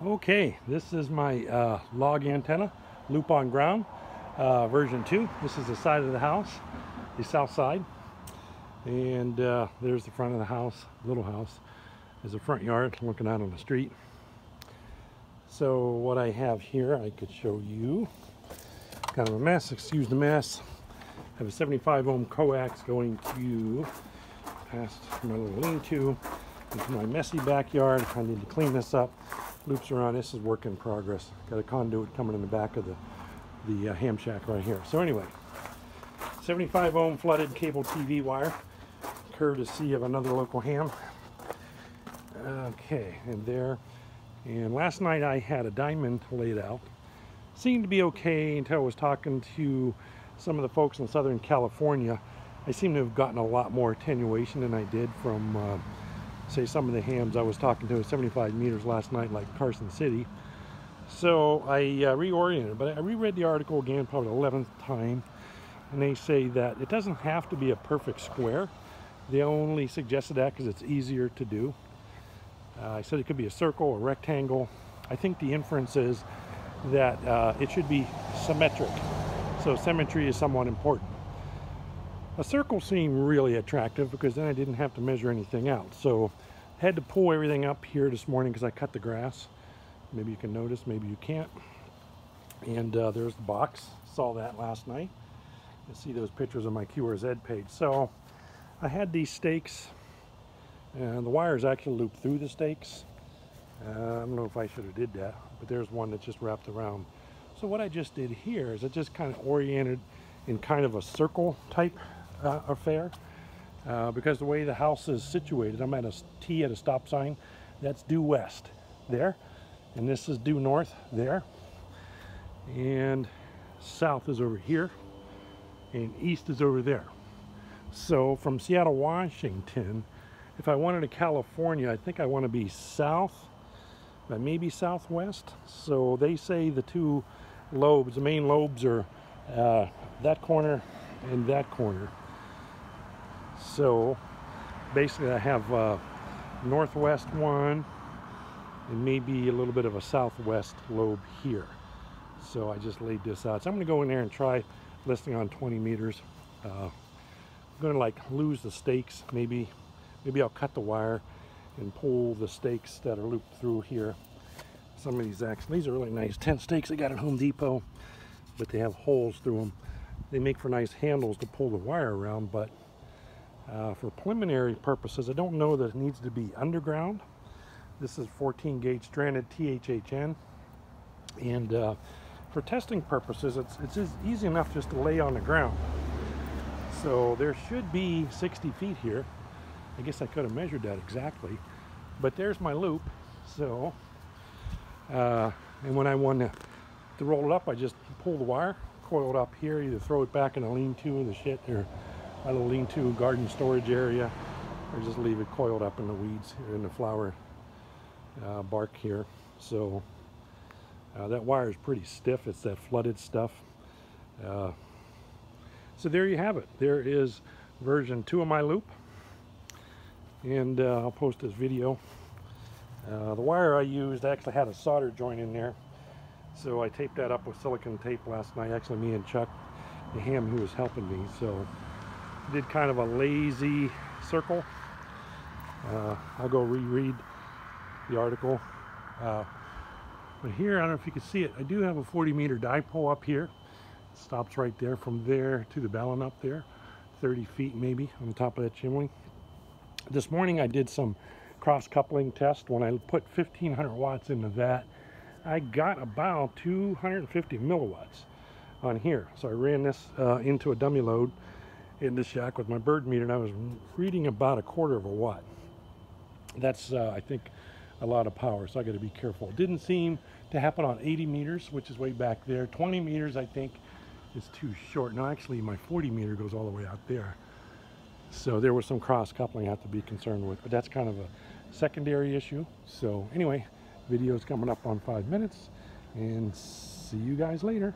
Okay, this is my log antenna, loop on ground, version 2. This is the side of the house, the south side. And there's the front of the house, little house. There's a front yard looking out on the street. So what I have here, I could show you. Kind of a mess, excuse the mess. I have a 75 ohm coax going to past my little lean-to into my messy backyard. I need to clean this up. Loops around. This is work in progress. Got a conduit coming in the back of the ham shack right here. So anyway, 75 ohm flooded cable TV wire, courtesy of another local ham. Okay, and there. And last night I had a diamond laid out. Seemed to be okay until I was talking to some of the folks in Southern California. I seem to have gotten a lot more attenuation than I did from say some of the hams I was talking to at 75 meters last night, like Carson City. So I reoriented, but I reread the article again probably the 11th time, and they say that it doesn't have to be a perfect square. They only suggested that because it's easier to do. I said it could be a circle, a rectangle. I think the inference is that it should be symmetric. So symmetry is somewhat important. A circle seemed really attractive because then I didn't have to measure anything out. So I had to pull everything up here this morning because I cut the grass. Maybe you can notice, maybe you can't. And there's the box. Saw that last night. You see those pictures on my QRZ page. So I had these stakes, and the wires actually looped through the stakes. I don't know if I should have did that, but there's one that just wrapped around. So what I just did here is I just kind of oriented in kind of a circle type affair, because the way the house is situated, I'm at a T at a stop sign. That's due west there, and this is due north there, and south is over here, and east is over there. So from Seattle, Washington, if I wanted to California, I think I want to be south, but maybe southwest. So they say the two lobes, the main lobes, are that corner and that corner. So basically I have northwest one and maybe a little bit of a southwest lobe here. So I just laid this out. So I'm going to go in there and try listing on 20 meters. I'm going to like lose the stakes. Maybe I'll cut the wire and pull the stakes that are looped through here. Some of these actually, these are really nice tent stakes I got at Home Depot, but they have holes through them. They make for nice handles to pull the wire around, but for preliminary purposes, I don't know that it needs to be underground. This is 14 gauge stranded THHN, and for testing purposes, it's easy enough just to lay on the ground. So there should be 60 feet here. I guess I could have measured that exactly, but there's my loop. So, and when I want to roll it up, I just pull the wire, coil it up here, either throw it back in a lean-to in the shit or my little lean-to garden storage area, or just leave it coiled up in the weeds here in the flower bark here. So that wire is pretty stiff. It's that flooded stuff. So there you have it. There is version 2 of my loop, and I'll post this video. The wire I used actually had a solder joint in there, so I taped that up with silicone tape last night. Actually, me and Chuck, the ham who was helping me, so I did kind of a lazy circle. I'll go reread the article. But here, I don't know if you can see it, I do have a 40 meter dipole up here. It stops right there from there to the ballon up there, 30 feet maybe on the top of that chimney. This morning I did some cross coupling test. When I put 1500 watts into that, I got about 250 milliwatts on here. So I ran this into a dummy load in the shack with my bird meter, and I was reading about 1/4 of a watt. That's I think a lot of power, so I got to be careful. It didn't seem to happen on 80 meters, which is way back there. 20 meters I think is too short. No, actually my 40 meter goes all the way out there. So there was some cross coupling I have to be concerned with, but that's kind of a secondary issue. So anyway, video's coming up on 5 minutes, and see you guys later.